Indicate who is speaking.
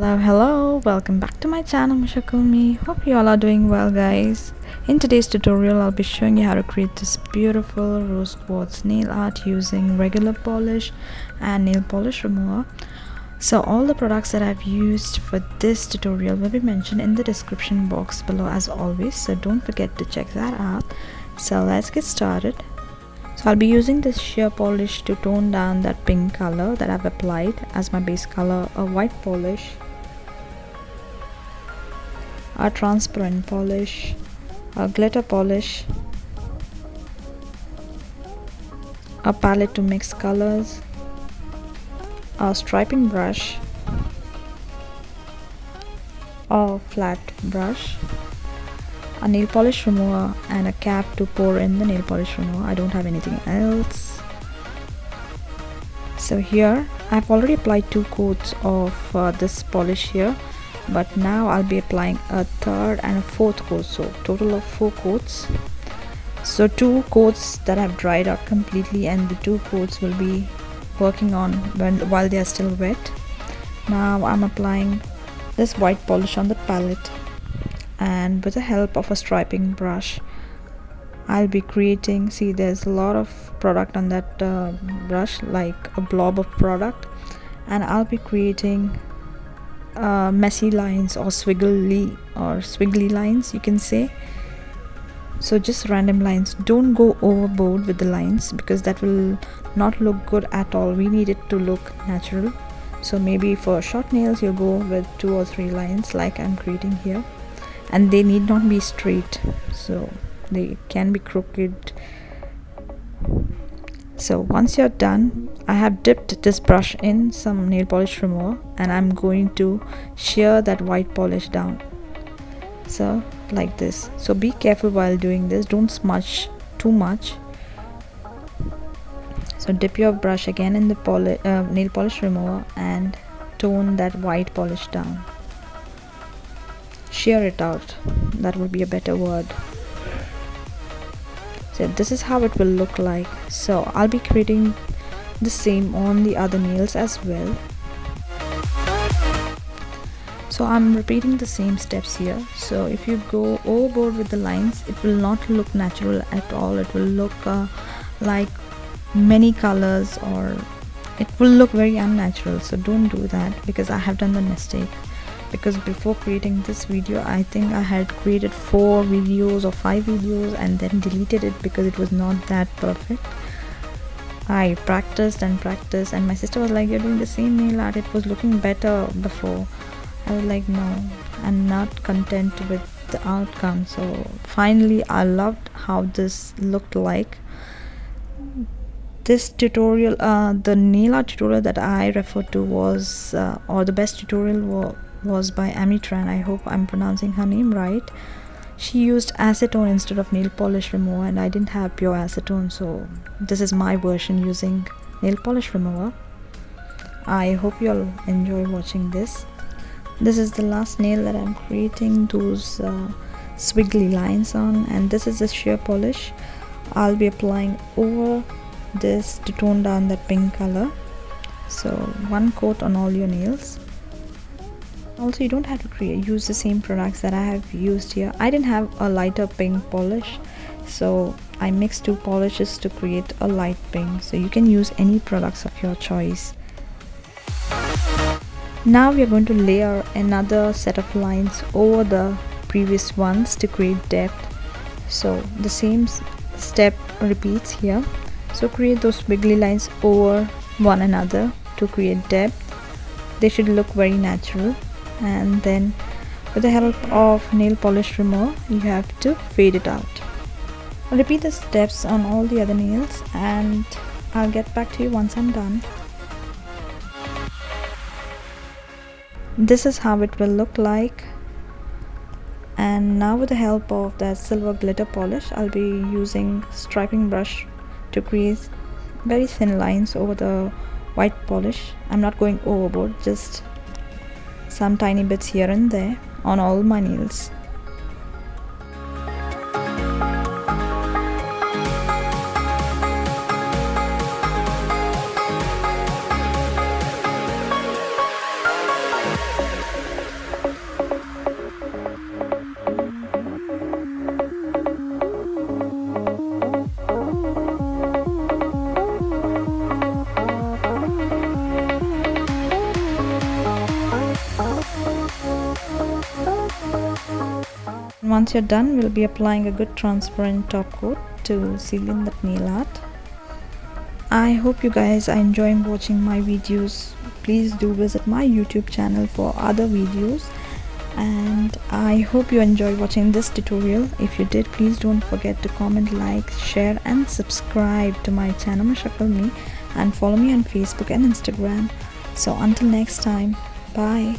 Speaker 1: Hello, welcome back to my channel Mishakumi. Hope you all are doing well, guys. In today's tutorial I'll be showing you how to create this beautiful rose quartz nail art using regular polish and nail polish remover. So all the products that I've used for this tutorial will be mentioned in the description box below as always, so don't forget to check that out. So let's get started. So I'll be using this sheer polish to tone down that pink color that I've applied as my base color, a white polish, a transparent polish, a glitter polish, a palette to mix colors, a striping brush, a flat brush, a nail polish remover, and a cap to pour in the nail polish remover. I don't have anything else. So here I've already applied 2 coats of this polish here, but now I'll be applying a third and a fourth coat, so total of 4 coats. So 2 coats that have dried out completely, and the 2 coats will be working on while they are still wet. Now I'm applying this white polish on the palette, and with the help of a striping brush I'll be creating, see there's a lot of product on that brush, like a blob of product, and I'll be creating messy lines or swiggly lines, you can say. So just random lines. Don't go overboard with the lines because that will not look good at all. We need it to look natural. So maybe for short nails you'll go with 2 or 3 lines like I'm creating here, and they need not be straight, so they can be crooked. So once you're done, I have dipped this brush in some nail polish remover and I'm going to shear that white polish down, so like this. So be careful while doing this, don't smudge too much. So dip your brush again in the nail polish remover and tone that white polish down. Shear it out, that would be a better word. So this is how it will look like. So I'll be creating the same on the other nails as well. So I'm repeating the same steps here. So if you go overboard with the lines, it will not look natural at all. It will look like many colors, or it will look very unnatural. So don't do that, because I have done the mistake. Because before creating this video, I think I had created 4 videos or 5 videos and then deleted it because it was not that perfect. I practiced and practiced, and my sister was like, you're doing the same nail art, it was looking better before. I was like, no, I'm not content with the outcome. So finally I loved how this looked like. This tutorial, the nail art tutorial that I referred to was or the best tutorial was by Ammytran. I hope I'm pronouncing her name right. She used acetone instead of nail polish remover, and I didn't have pure acetone, so this is my version using nail polish remover. I hope you'll enjoy watching this. This is the last nail that I'm creating those swiggly lines on, and this is the sheer polish. I'll be applying over this to tone down that pink color. So 1 coat on all your nails. Also, you don't have to use the same products that I have used here. I didn't have a lighter pink polish, so I mixed 2 polishes to create a light pink. So you can use any products of your choice. Now we are going to layer another set of lines over the previous ones to create depth. So the same step repeats here. So create those wiggly lines over one another to create depth. They should look very natural. And then with the help of nail polish remover, you have to fade it out. Repeat the steps on all the other nails, and I'll get back to you once I'm done. This is how it will look like. And now with the help of that silver glitter polish, I'll be using striping brush to create very thin lines over the white polish. I'm not going overboard, just some tiny bits here and there on all my nails. once you're done, we'll be applying a good transparent top coat to seal in that nail art. I hope you guys are enjoying watching my videos. Please do visit my YouTube channel for other videos, and I hope you enjoy watching this tutorial. If you did, please don't forget to comment, like, share and subscribe to my channel Lakme, and follow me on Facebook and Instagram. So until next time, bye.